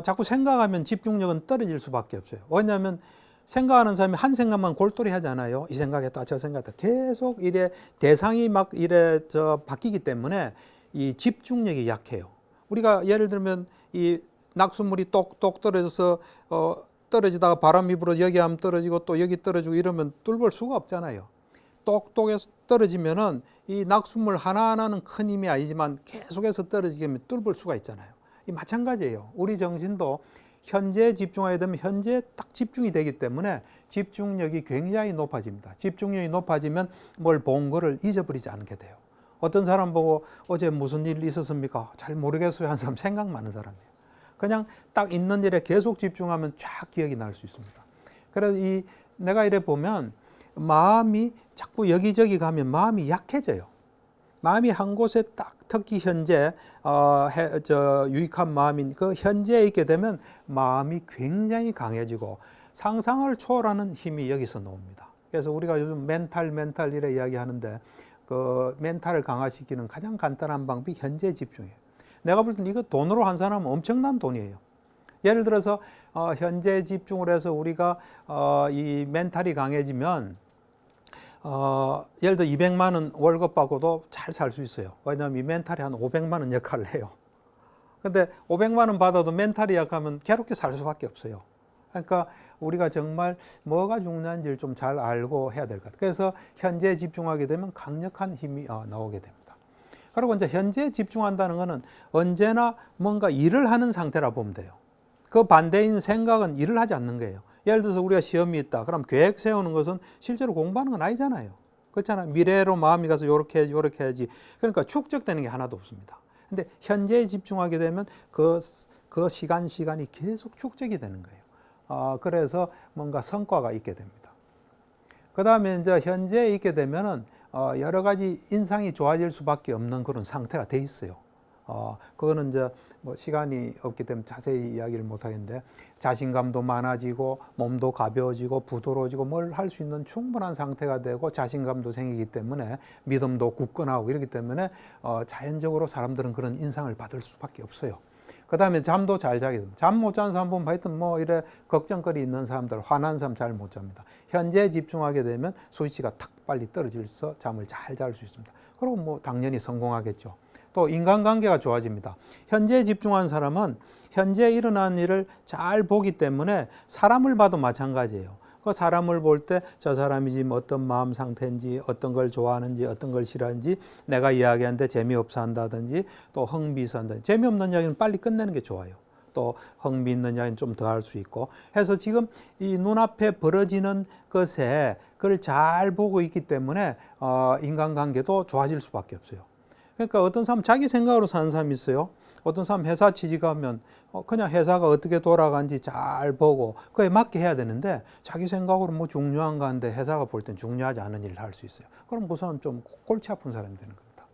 A: 자꾸 생각하면 집중력은 떨어질 수밖에 없어요. 왜냐하면 생각하는 사람이 한 생각만 골똘히 하잖아요. 이 생각했다, 저 생각했다. 계속 이래 대상이 막 이래 바뀌기 때문에 이 집중력이 약해요. 우리가 예를 들면 이 낙수물이 똑똑 떨어져서 떨어지다가 바람이 불어 여기 하면 떨어지고 또 여기 떨어지고 이러면 뚫을 수가 없잖아요. 똑똑해서 떨어지면은 이 낙수물 하나하나는 큰 힘이 아니지만 계속해서 떨어지게 하면 뚫을 수가 있잖아요. 이 마찬가지예요. 우리 정신도 현재에 집중하게 되면 현재에 딱 집중이 되기 때문에 집중력이 굉장히 높아집니다. 집중력이 높아지면 뭘 본 거를 잊어버리지 않게 돼요. 어떤 사람 보고 어제 무슨 일이 있었습니까? 잘 모르겠어요 하는 사람 생각 많은 사람이에요. 그냥 딱 있는 일에 계속 집중하면 쫙 기억이 날 수 있습니다. 그래서 내가 이래 보면 마음이 자꾸 여기저기 가면 마음이 약해져요. 마음이 한 곳에 딱 특히 현재 유익한 마음인 그 현재에 있게 되면 마음이 굉장히 강해지고 상상을 초월하는 힘이 여기서 나옵니다. 그래서 우리가 요즘 멘탈 이래 이야기하는데 그 멘탈을 강화시키는 가장 간단한 방법이 현재 집중이에요. 내가 볼 때는 이거 돈으로 환산하면 엄청난 돈이에요. 예를 들어서 현재 집중을 해서 우리가 이 멘탈이 강해지면 예를 들어 200만 원 월급 받고도 잘 살 수 있어요. 왜냐하면 이 멘탈이 한 500만 원 역할을 해요. 근데 500만 원 받아도 멘탈이 약하면 괴롭게 살 수밖에 없어요. 그러니까 우리가 정말 뭐가 중요한지를 좀 잘 알고 해야 될 것 같아요. 그래서 현재에 집중하게 되면 강력한 힘이 나오게 됩니다. 그리고 이제 현재에 집중한다는 것은 언제나 뭔가 일을 하는 상태라 보면 돼요. 그 반대인 생각은 일을 하지 않는 거예요. 예를 들어서 우리가 시험이 있다. 그럼 계획 세우는 것은 실제로 공부하는 건 아니잖아요. 그렇잖아요. 미래로 마음이 가서 요렇게 해야지, 요렇게 해야지. 그러니까 축적되는 게 하나도 없습니다. 근데 현재에 집중하게 되면 그 시간이 계속 축적이 되는 거예요. 그래서 뭔가 성과가 있게 됩니다. 그 다음에 이제 현재에 있게 되면은 여러 가지 인상이 좋아질 수밖에 없는 그런 상태가 돼 있어요. 그거는 이제 뭐 시간이 없기 때문에 자세히 이야기를 못 하겠는데 자신감도 많아지고 몸도 가벼워지고 부드러워지고 뭘 할 수 있는 충분한 상태가 되고 자신감도 생기기 때문에 믿음도 굳건하고 이러기 때문에 자연적으로 사람들은 그런 인상을 받을 수밖에 없어요. 그 다음에 잠도 잘 자게 됩니다. 잠 못 자는 사람 보면 하여튼 뭐 이래 걱정거리 있는 사람들, 화난 사람 잘 못 잡니다. 현재에 집중하게 되면 스위치가 탁 빨리 떨어져서 잠을 잘 잘 수 있습니다. 그리고 뭐 당연히 성공하겠죠. 또 인간관계가 좋아집니다. 현재에 집중한 사람은 현재 일어난 일을 잘 보기 때문에 사람을 봐도 마찬가지예요. 그 사람을 볼 때 저 사람이 지금 어떤 마음 상태인지, 어떤 걸 좋아하는지, 어떤 걸 싫어하는지, 내가 이야기하는데 재미없어 한다든지, 또 흥미있어 한다든지. 재미없는 이야기는 빨리 끝내는 게 좋아요. 또 흥미있는 이야기는 좀 더 할 수 있고 해서 지금 이 눈앞에 벌어지는 것에 그걸 잘 보고 있기 때문에 인간관계도 좋아질 수밖에 없어요. 그러니까 어떤 사람 자기 생각으로 사는 사람이 있어요. 어떤 사람 회사 취직하면 그냥 회사가 어떻게 돌아가는지 잘 보고 그에 맞게 해야 되는데 자기 생각으로 뭐 중요한 거 한데 회사가 볼 땐 중요하지 않은 일을 할 수 있어요. 그럼 그 사람 좀 골치 아픈 사람이 되는 겁니다.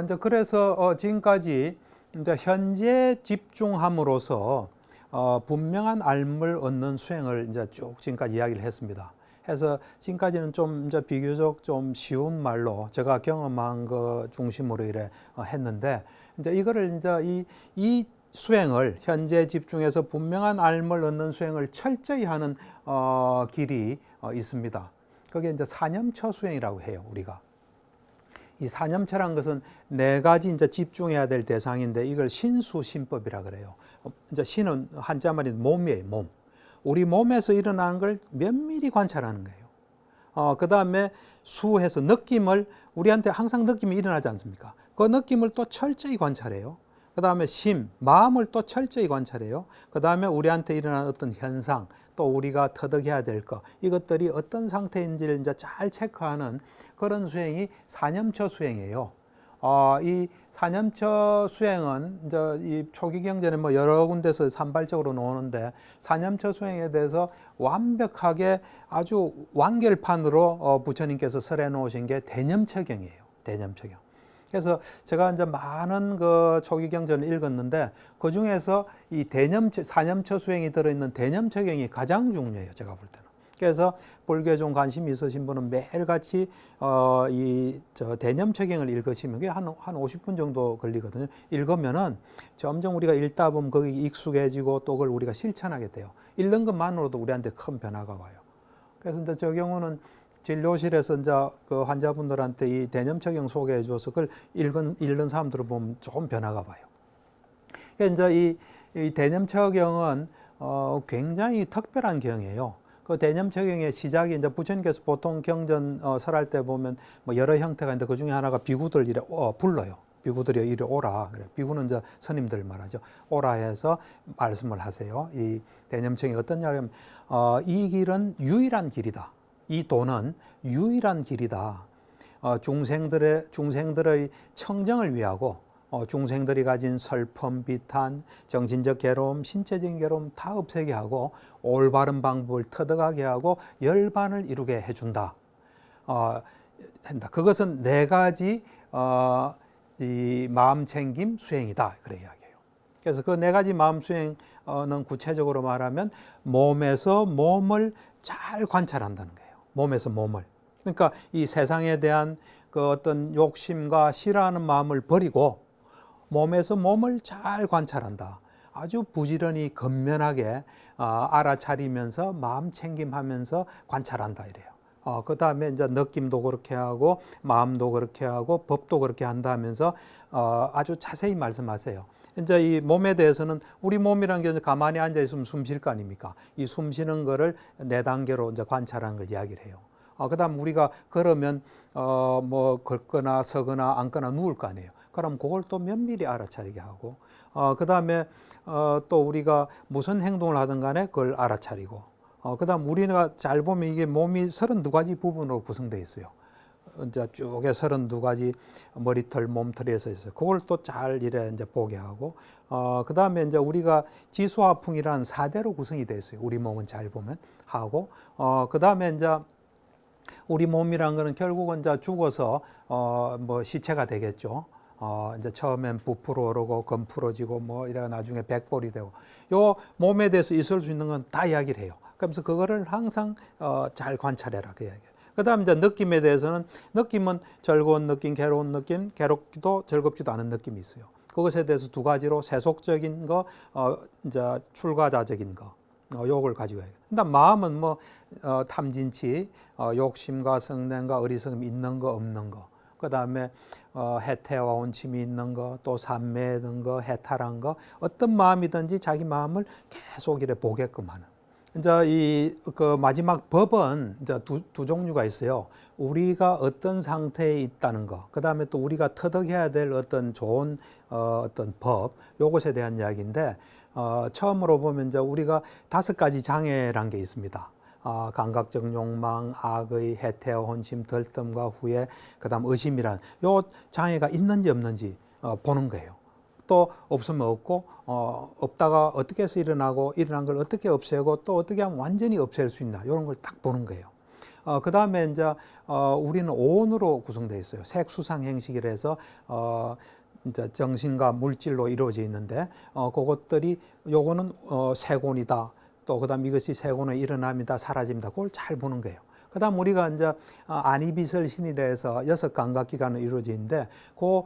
A: 이제 그래서 지금까지 이제 현재 집중함으로써 분명한 알을 얻는 수행을 이제 쭉 지금까지 이야기를 했습니다. 해서 지금까지는 좀 이제 비교적 좀 쉬운 말로 제가 경험한 거 중심으로 이래 했는데 이제 이거를 이제 이 수행을 현재 집중해서 분명한 알을 얻는 수행을 철저히 하는 길이 있습니다. 그게 이제 사념처 수행이라고 해요, 우리가. 이 사념처란 것은 네 가지 이제 집중해야 될 대상인데 이걸 신수신법이라 그래요. 이제 신은 한자말이 몸이에요, 몸. 우리 몸에서 일어나는 걸 면밀히 관찰하는 거예요. 그 다음에 수해서 느낌을 우리한테 항상 느낌이 일어나지 않습니까? 그 느낌을 또 철저히 관찰해요. 그 다음에 심, 마음을 또 철저히 관찰해요. 그 다음에 우리한테 일어나는 어떤 현상, 또 우리가 터득해야 될 것, 이것들이 어떤 상태인지를 이제 잘 체크하는 그런 수행이 사념처 수행이에요. 이 사념처 수행은 이제 이 초기 경전에 뭐 여러 군데서 산발적으로 나오는데 사념처 수행에 대해서 완벽하게 아주 완결판으로 부처님께서 설해 놓으신 게 대념처경이에요. 대념처경. 그래서 제가 이제 많은 그 초기 경전을 읽었는데 그 중에서 이 사념처 수행이 들어있는 대념처경이 가장 중요해요. 제가 볼 때는. 그래서 불교에 좀 관심이 있으신 분은 매일같이 대념처경을 읽으시면 그게 한 50분 정도 걸리거든요. 읽으면은 점점 우리가 읽다 보면 거기 익숙해지고 또 그걸 우리가 실천하게 돼요. 읽는 것만으로도 우리한테 큰 변화가 와요. 그래서 이제 저 경우는 진료실에서 이제 그 환자분들한테 이 대념처경 소개해 줘서 그걸 읽는 사람들을 보면 조금 변화가 와요. 그래서 이제 이 대념처경은 굉장히 특별한 경이에요. 그 대념처경의 시작이 이제 부처님께서 보통 경전 설할 때 보면 뭐 여러 형태가 있는데 그 중에 하나가 비구들 이래 불러요. 비구들이 이리 오라. 그래. 비구는 이제 스님들 말하죠. 오라 해서 말씀을 하세요. 이 대념처경이 어떤 이야기냐면 이 길은 유일한 길이다. 이 도는 유일한 길이다. 중생들의 청정을 위하고 중생들이 가진 슬픔, 비탄, 정신적 괴로움, 신체적인 괴로움 다 없애게 하고 올바른 방법을 터득하게 하고 열반을 이루게 해준다. 한다. 그것은 네 가지 이 마음 챙김 수행이다. 그래 이야기해요. 그래서 그 네 가지 마음 수행은 구체적으로 말하면 몸에서 몸을 잘 관찰한다는 거예요. 몸에서 몸을. 그러니까 이 세상에 대한 그 어떤 욕심과 싫어하는 마음을 버리고 몸에서 몸을 잘 관찰한다. 아주 부지런히 근면하게 알아차리면서 마음 챙김하면서 관찰한다 이래요. 그 다음에 이제 느낌도 그렇게 하고 마음도 그렇게 하고 법도 그렇게 한다 하면서 아주 자세히 말씀하세요. 이제 이 몸에 대해서는 우리 몸이라는 게 가만히 앉아 있으면 숨 쉴 거 아닙니까? 이 숨 쉬는 거를 네 단계로 이제 관찰하는 걸 이야기를 해요. 그다음 우리가 걸으면 뭐 걷거나 서거나 앉거나 누울 거 아니에요. 그럼 그걸 또 면밀히 알아차리게 하고 그다음에 또 우리가 무슨 행동을 하든 간에 그걸 알아차리고 그다음 우리가 잘 보면 이게 몸이 32가지 부분으로 구성되어 있어요. 이제 쭉에 32가지 머리털, 몸털에서 있어요. 그걸 또 잘 이래 이제 보게 하고 그다음에 이제 우리가 지수화풍이라는 4대로 구성이 되어 있어요. 우리 몸은 잘 보면 하고 그다음에 이제 우리 몸이란 거는 결국은 이제 죽어서 뭐 시체가 되겠죠. 이제 처음엔 부풀어 오르고 검풀어지고 뭐 이래가 나중에 백골이 되고 요 몸에 대해서 있을 수 있는 건 다 이야기를 해요. 그러면서 그거를 항상 잘 관찰해라 그 이야기예요. 그다음 이제 느낌에 대해서는 느낌은 즐거운 느낌, 괴로운 느낌, 괴롭기도 즐겁지도 않은 느낌이 있어요. 그것에 대해서 두 가지로 세속적인 거, 이제 출가자적인 거, 요걸 가지고 해요. 그다음 마음은 뭐 탐진치, 욕심과 성냄과 어리석음이 있는 거 없는 거. 그다음에 해태와 온침이 있는 거, 또 산매든 거, 해탈한 거, 어떤 마음이든지 자기 마음을 계속 이래 보게끔 하는. 이제 이 그 마지막 법은 이제 두 종류가 있어요. 우리가 어떤 상태에 있다는 거, 그 다음에 또 우리가 터득해야 될 어떤 좋은 어떤 법, 요것에 대한 이야기인데 처음으로 보면 이제 우리가 5가지 장애란 게 있습니다. 감각적 욕망, 악의, 해태와 혼심, 들뜸과 후회, 그다음 의심이란 요 장애가 있는지 없는지 보는 거예요. 또 없으면 없고 없다가 어떻게 해서 일어나고 일어난 걸 어떻게 없애고 또 어떻게 하면 완전히 없앨 수 있나 이런 걸 딱 보는 거예요. 그 다음에 이제 우리는 오온으로 구성되어 있어요. 색수상 행식이라 해서 이제 정신과 물질로 이루어져 있는데 그것들이 요거는 세곤이다. 또 그다음 이것이 세곤의 일어남이다, 사라짐이다. 그걸 잘 보는 거예요. 그다음 우리가 이제 안이비설신이라 해서 6감각기관으로 이루어져 있는데 그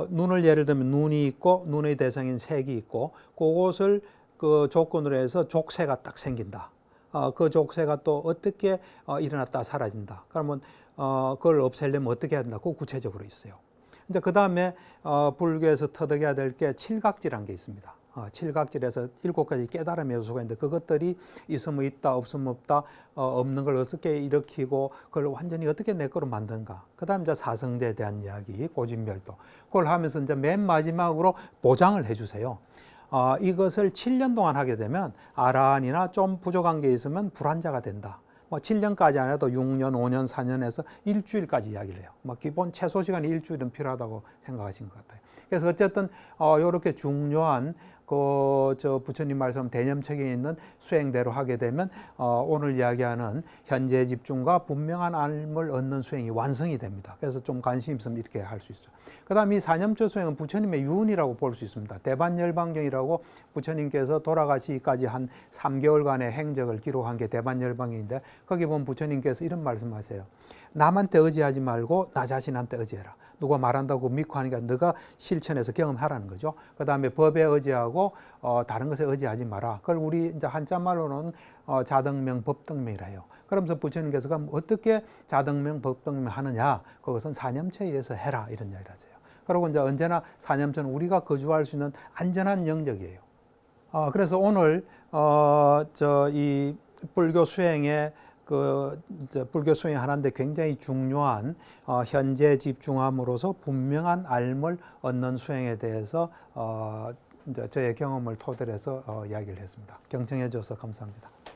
A: 눈을 예를 들면 눈이 있고 눈의 대상인 색이 있고 그것을 그 조건으로 해서 족쇄가 딱 생긴다. 그 족쇄가 또 어떻게 일어났다 사라진다. 그러면 그걸 없애려면 어떻게 해야 된다. 그거 구체적으로 있어요. 이제 그 다음에 불교에서 터득해야 될 게 칠각지라는 게 있습니다. 칠각질에서 7가지 깨달음의 요소가 있는데 그것들이 있으면 있다, 없으면 없다, 없는 걸 어떻게 일으키고 그걸 완전히 어떻게 내 거로 만든가. 그 다음에 이제 사성제에 대한 이야기, 고진멸도. 그걸 하면서 이제 맨 마지막으로 보장을 해주세요. 이것을 7년 동안 하게 되면 아라한이나 좀 부족한 게 있으면 불환자가 된다. 뭐 7년까지 안 해도 6년, 5년, 4년에서 일주일까지 이야기를 해요. 뭐 기본 최소 시간이 일주일은 필요하다고 생각하신 것 같아요. 그래서 어쨌든 이렇게 중요한 저 부처님 말씀 대념책에 있는 수행대로 하게 되면 오늘 이야기하는 현재 집중과 분명한 알을 얻는 수행이 완성이 됩니다. 그래서 좀 관심 있으면 이렇게 할 수 있어요. 그다음 이 사념처 수행은 부처님의 유언이라고 볼 수 있습니다. 대반열방경이라고 부처님께서 돌아가시기까지 한 3개월간의 행적을 기록한 게 대반열방경인데 거기 보면 부처님께서 이런 말씀하세요. 남한테 의지하지 말고 나 자신한테 의지해라. 누가 말한다고 믿고 하니까 너가 실천해서 경험하라는 거죠. 그 다음에 법에 의지하고 다른 것에 의지하지 마라. 그걸 우리 이제 한자말로는 자등명, 법등명이라 해요. 그러면서 부처님께서 그럼 어떻게 자등명, 법등명 하느냐? 그것은 사념체에 의해서 해라. 이런 이야기를 하세요. 그리고 이제 언제나 사념체는 우리가 거주할 수 있는 안전한 영역이에요. 그래서 오늘 이 불교 수행의 불교 수행 하나인데 굉장히 중요한 현재 집중함으로써 분명한 알을 얻는 수행에 대해서 이제 저의 경험을 토대로 해서 이야기를 했습니다. 경청해 주셔서 감사합니다.